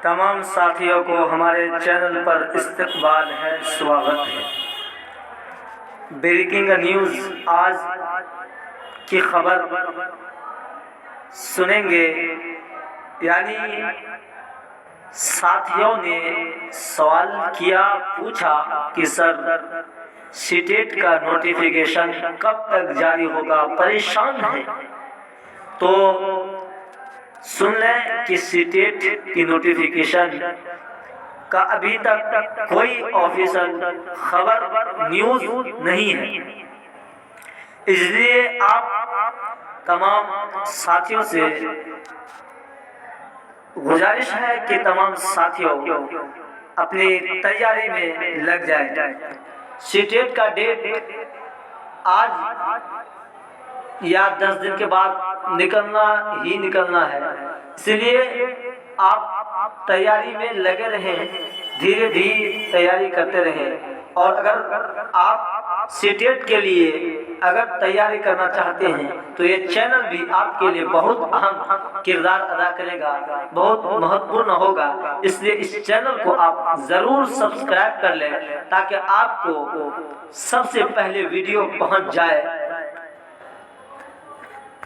तमाम साथियों को हमारे चैनल पर इस्तकबाल है, स्वागत है। ब्रेकिंग न्यूज़ आज की खबर सुनेंगे। यानी साथियों ने सवाल किया, पूछा कि सर सीटेट का नोटिफिकेशन कब तक जारी होगा, परेशान है। तो सुन लें कि सीटेट की नोटिफिकेशन का अभी तक कोई ऑफिशियल खबर न्यूज़ नहीं है। इसलिए आप तमाम साथियों से गुजारिश है कि तमाम साथियों अपनी तैयारी में लग जाए। सीटेट का डेट आज या 10 दिन के बाद निकलना ही निकलना है। इसलिए आप तैयारी में लगे रहें, धीरे धीरे तैयारी करते रहें। और अगर आप सीटेट के लिए अगर तैयारी करना चाहते हैं तो ये चैनल भी आपके लिए बहुत अहम किरदार अदा करेगा, बहुत महत्वपूर्ण होगा। इसलिए इस चैनल को आप ज़रूर सब्सक्राइब कर लें ताकि आपको सबसे पहले वीडियो पहुंच जाए